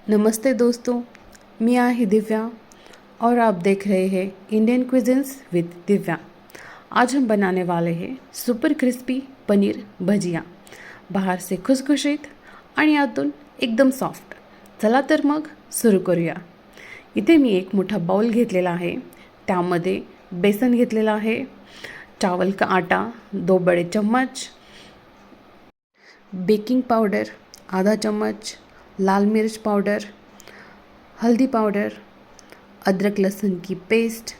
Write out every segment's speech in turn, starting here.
नमस्ते दोस्तों, मैं आहे दिव्या और आप देख रहे हैं इंडियन क्विज़न्स विद दिव्या। आज हम बनाने वाले हैं सुपर क्रिस्पी पनीर भजिया। बाहेर से खुसखुशीत आणि आतून एकदम सॉफ्ट। चला तर मग सुरू करूया। इथे मी एक मोठा बाउल घेतलेला आहे, त्यामध्ये बेसन घेतलेला आहे, चावल का आटा 2 बड़े चम्मच, बेकिंग पाउडर आधा चम्मच, लाल मिर्च पाउडर, हल्दी पाउडर, अदरक लहसुन की पेस्ट,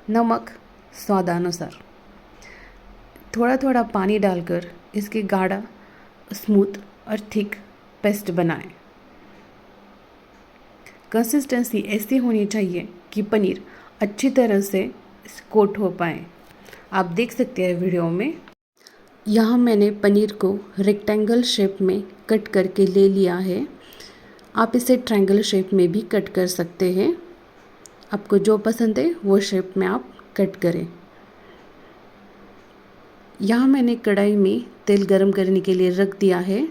नमक स्वादानुसार। थोड़ा थोड़ा पानी डालकर इसके गाढ़ा, स्मूथ और थिक पेस्ट बनाएं। कंसिस्टेंसी ऐसी होनी चाहिए कि पनीर अच्छी तरह से कोट हो पाए। आप देख सकते हैं वीडियो में। यहाँ मैंने पनीर को रेक्टेंगल शेप में कट करके ले लिया है। आप इसे ट्रायंगल शेप में भी कट कर सकते हैं। आपको जो पसंद है वो शेप में आप कट करें। यहाँ मैंने कढ़ाई में तेल गरम करने के लिए रख दिया है।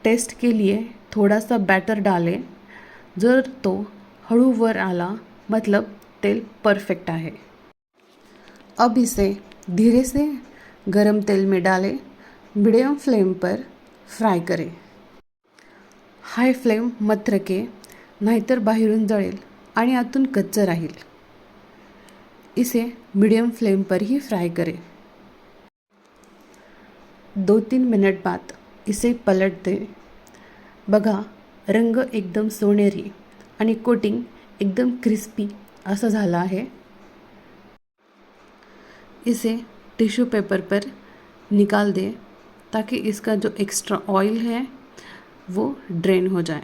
टेस्ट के लिए थोड़ा सा बैटर डालें। जर तो हळू वर आला मतलब तेल परफेक्ट आहे। अब इसे धीरे से गरम तेल में डालें, मीडियम फ्लेम पर फ्राय करें। हाई फ्लेम मत रखें, नाहीतर बाहेरून जळेल आणि आतून कच्चं राहील। इसे मीडियम फ्लेम पर ही फ्राय करें। 2-3 मिनट बाद इसे पलट दें। बघा, रंग एकदम सोनेरी आणि कोटिंग एकदम क्रिस्पी असं झालं आहे। इसे टिश्यू पेपर पर निकाल दें ताकि इसका जो एक्स्ट्रा ऑयल है वो ड्रेन हो जाए।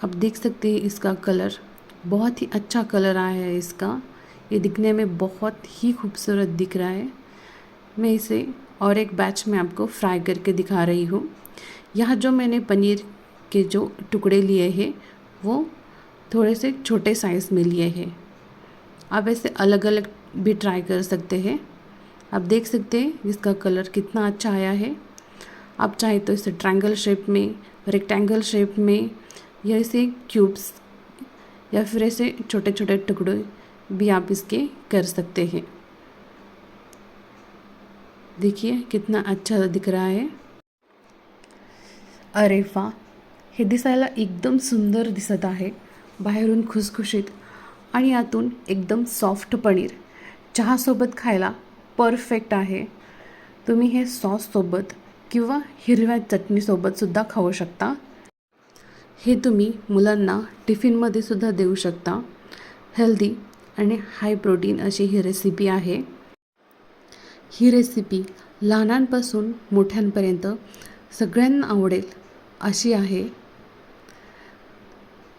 आप देख सकते हैं इसका कलर बहुत ही अच्छा कलर आया है इसका। ये दिखने में बहुत ही खूबसूरत दिख रहा है। मैं इसे और एक बैच में आपको फ्राई करके दिखा रही हूँ। यहाँ जो मैंने पनीर के जो टुकड़े लिए हैं वो थोड़े से छोटे साइज़ में लिए हैं। आप ऐसे अलग अलग भी ट्राई कर सकते हैं। आप देख सकते हैं इसका कलर कितना अच्छा आया है। आप चाहे तो इसे ट्रायंगल शेप में, रेक्टेंगल शेप में या इसे क्यूब्स या फिर ऐसे छोटे छोटे टुकड़े भी आप इसके कर सकते हैं। देखिए कितना अच्छा दिख रहा है। अरे वाह, हे दिसायला एकदम सुंदर दिसत आहे। बाहेरून खुसखुशीत आणि आतून एकदम सॉफ्ट पनीर चहासोबत खायला परफेक्ट आहे। तुम्ही हे सॉससोबत किंवा हिरव्या चटणीसोबतसुद्धा खाऊ शकता। हे तुम्ही मुलांना टिफिनमध्ये सुद्धा देऊ शकता। हेल्दी आणि हाय प्रोटीन अशी ही रेसिपी आहे। ही रेसिपी लहानांपासून मोठ्यांपर्यंत सगळ्यांना आवडेल अशी आहे।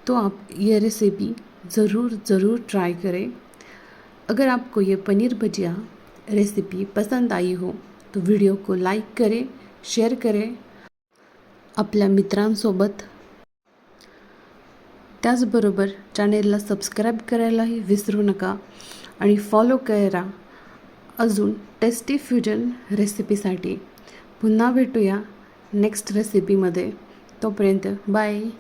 तो आप ये रेसिपी ज़रूर ट्राई करें। अगर आपको ये पनीर भजिया रेसिपी पसंद आई हो तो वीडियो को लाईक करें, शेअर करें आपल्या मित्रांसोबत। त्याचबरोबर चॅनेलला सबस्क्राईब करायलाही विसरू नका आणि फॉलो करा अजून टेस्टी फ्युजन रेसिपीसाठी। पुन्हा भेटूया नेक्स्ट रेसिपीमध्ये। तोपर्यंत बाय।